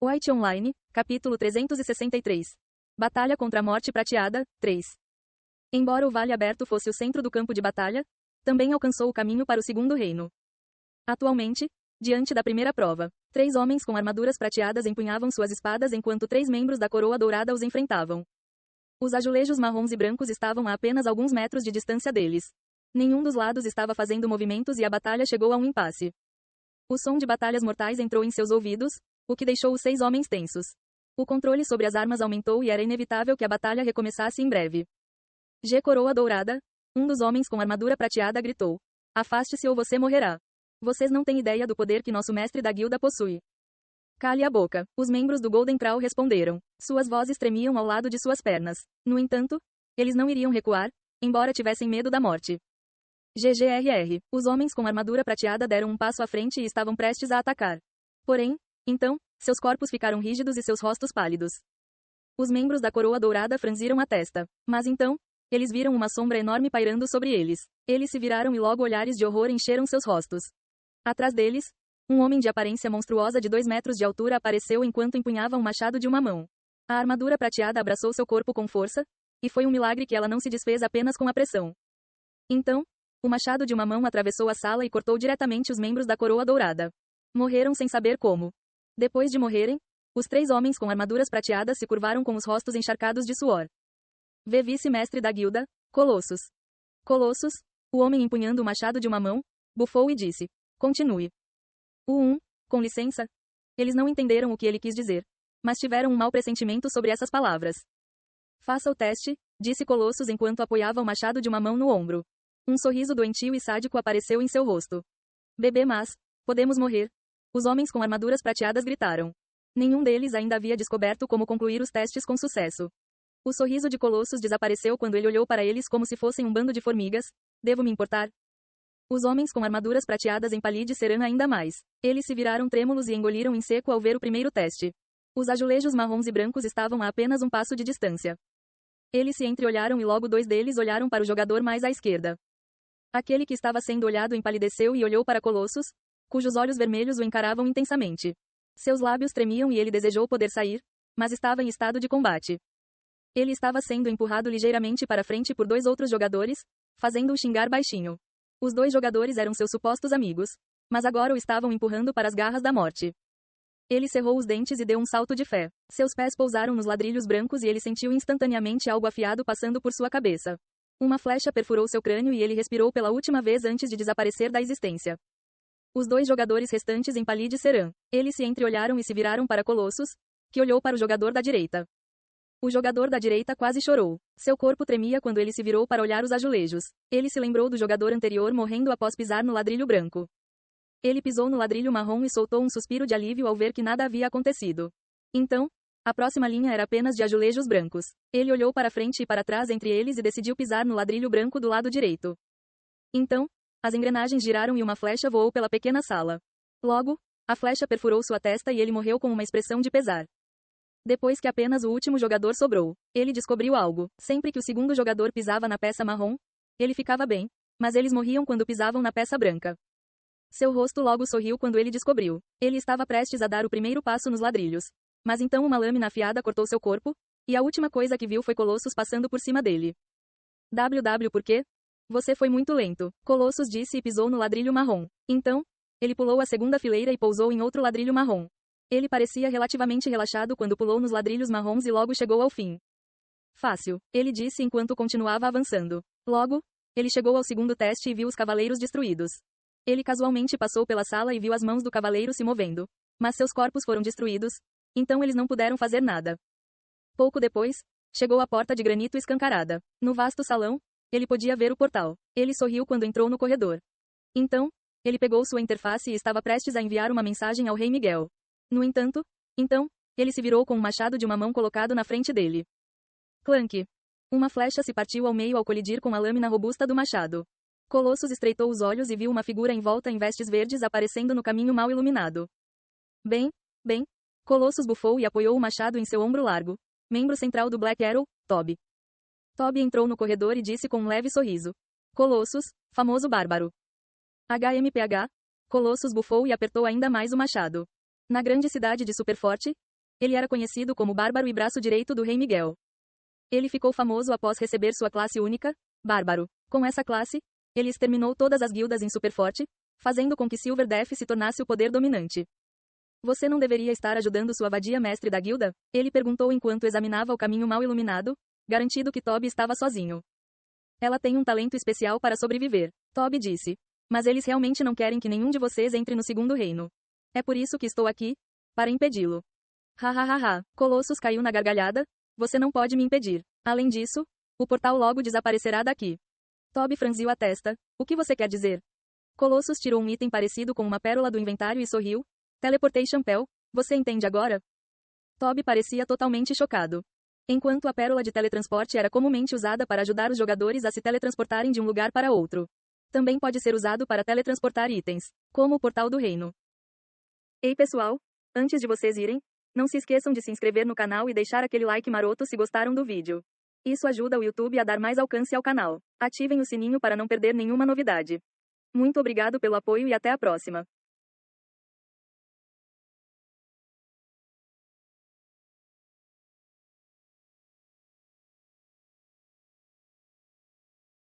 White Online, capítulo 363. Batalha contra a Morte Prateada, 3. Embora o Vale Aberto fosse o centro do campo de batalha, também alcançou o caminho para o Segundo Reino. Atualmente, diante da primeira prova, 3 homens com armaduras prateadas empunhavam suas espadas enquanto 3 membros da Coroa Dourada os enfrentavam. Os azulejos marrons e brancos estavam a apenas alguns metros de distância deles. Nenhum dos lados estava fazendo movimentos e a batalha chegou a um impasse. O som de batalhas mortais entrou em seus ouvidos, o que deixou os 6 homens tensos. O controle sobre as armas aumentou e era inevitável que a batalha recomeçasse em breve. G. Coroa Dourada, um dos homens com armadura prateada gritou. Afaste-se ou você morrerá. Vocês não têm ideia do poder que nosso mestre da guilda possui. Cale a boca. Os membros do Golden Crow responderam. Suas vozes tremiam ao lado de suas pernas. No entanto, eles não iriam recuar, embora tivessem medo da morte. GGRR. Os homens com armadura prateada deram um passo à frente e estavam prestes a atacar. Porém, então, seus corpos ficaram rígidos e seus rostos pálidos. Os membros da Coroa Dourada franziram a testa. Mas então, eles viram uma sombra enorme pairando sobre eles. Eles se viraram e logo olhares de horror encheram seus rostos. Atrás deles, um homem de aparência monstruosa de 2 metros de altura apareceu enquanto empunhava um machado de uma mão. A armadura prateada abraçou seu corpo com força, e foi um milagre que ela não se desfez apenas com a pressão. Então, o machado de uma mão atravessou a sala e cortou diretamente os membros da Coroa Dourada. Morreram sem saber como. Depois de morrerem, os 3 homens com armaduras prateadas se curvaram com os rostos encharcados de suor. Vice-mestre da guilda, Colossus. Colossus, o homem empunhando o machado de uma mão, bufou e disse. Continue. Com licença. Eles não entenderam o que ele quis dizer, mas tiveram um mau pressentimento sobre essas palavras. Faça o teste, disse Colossus enquanto apoiava o machado de uma mão no ombro. Um sorriso doentio e sádico apareceu em seu rosto. Bebê, mas podemos morrer. Os homens com armaduras prateadas gritaram. Nenhum deles ainda havia descoberto como concluir os testes com sucesso. O sorriso de Colossus desapareceu quando ele olhou para eles como se fossem um bando de formigas. Devo me importar? Os homens com armaduras prateadas empalidecerão ainda mais. Eles se viraram trêmulos e engoliram em seco ao ver o primeiro teste. Os azulejos marrons e brancos estavam a apenas um passo de distância. Eles se entreolharam e logo 2 deles olharam para o jogador mais à esquerda. Aquele que estava sendo olhado empalideceu e olhou para Colossus, cujos olhos vermelhos o encaravam intensamente. Seus lábios tremiam e ele desejou poder sair, mas estava em estado de combate. Ele estava sendo empurrado ligeiramente para frente por 2 outros jogadores, fazendo-o xingar baixinho. Os 2 jogadores eram seus supostos amigos, mas agora o estavam empurrando para as garras da morte. Ele cerrou os dentes e deu um salto de fé. Seus pés pousaram nos ladrilhos brancos e ele sentiu instantaneamente algo afiado passando por sua cabeça. Uma flecha perfurou seu crânio e ele respirou pela última vez antes de desaparecer da existência. Os 2 jogadores restantes empalidecerão. Eles se entreolharam e se viraram para Colossus, que olhou para o jogador da direita. O jogador da direita quase chorou. Seu corpo tremia quando ele se virou para olhar os azulejos. Ele se lembrou do jogador anterior morrendo após pisar no ladrilho branco. Ele pisou no ladrilho marrom e soltou um suspiro de alívio ao ver que nada havia acontecido. Então, a próxima linha era apenas de azulejos brancos. Ele olhou para frente e para trás entre eles e decidiu pisar no ladrilho branco do lado direito. Então, as engrenagens giraram e uma flecha voou pela pequena sala. Logo, a flecha perfurou sua testa e ele morreu com uma expressão de pesar. Depois que apenas o último jogador sobrou, ele descobriu algo. Sempre que o segundo jogador pisava na peça marrom, ele ficava bem, mas eles morriam quando pisavam na peça branca. Seu rosto logo sorriu quando ele descobriu. Ele estava prestes a dar o primeiro passo nos ladrilhos. Mas então uma lâmina afiada cortou seu corpo, e a última coisa que viu foi Colossus passando por cima dele. Por quê? Você foi muito lento, Colossus disse e pisou no ladrilho marrom. Então, ele pulou a segunda fileira e pousou em outro ladrilho marrom. Ele parecia relativamente relaxado quando pulou nos ladrilhos marrons e logo chegou ao fim. Fácil, ele disse enquanto continuava avançando. Logo, ele chegou ao segundo teste e viu os cavaleiros destruídos. Ele casualmente passou pela sala e viu as mãos do cavaleiro se movendo. Mas seus corpos foram destruídos, então eles não puderam fazer nada. Pouco depois, chegou a porta de granito escancarada. No vasto salão, ele podia ver o portal. Ele sorriu quando entrou no corredor. Então, ele pegou sua interface e estava prestes a enviar uma mensagem ao rei Miguel. No entanto, ele se virou com um machado de uma mão colocado na frente dele. Clank! Uma flecha se partiu ao meio ao colidir com a lâmina robusta do machado. Colossus estreitou os olhos e viu uma figura envolta em vestes verdes aparecendo no caminho mal iluminado. Bem, Colossus bufou e apoiou o machado em seu ombro largo. Membro central do Black Arrow, Toby. Toby entrou no corredor e disse com um leve sorriso. Colossus, famoso bárbaro. HMPH. Colossus bufou e apertou ainda mais o machado. Na grande cidade de Superforte, Ele era conhecido como Bárbaro e braço direito do Rei Miguel. Ele ficou famoso após receber sua classe única, Bárbaro. Com essa classe, ele exterminou todas as guildas em Superforte, fazendo com que Silver Death se tornasse o poder dominante. Você não deveria estar ajudando sua vadia mestre da guilda? Ele perguntou enquanto examinava o caminho mal iluminado, garantido que Toby estava sozinho. Ela tem um talento especial para sobreviver, Toby disse. Mas eles realmente não querem que nenhum de vocês entre no segundo reino. É por isso que estou aqui, para impedi-lo. Hahaha. Colossus caiu na gargalhada. Você não pode me impedir. Além disso, o portal logo desaparecerá daqui. Toby franziu a testa. O que você quer dizer? Colossus tirou um item parecido com uma pérola do inventário e sorriu. Teleportation Pel, você entende agora? Toby parecia totalmente chocado. Enquanto a pérola de teletransporte era comumente usada para ajudar os jogadores a se teletransportarem de um lugar para outro. Também pode ser usado para teletransportar itens, como o portal do reino. Ei pessoal, antes de vocês irem, não se esqueçam de se inscrever no canal e deixar aquele like maroto se gostaram do vídeo. Isso ajuda o YouTube a dar mais alcance ao canal. Ativem o sininho para não perder nenhuma novidade. Muito obrigado pelo apoio e até a próxima.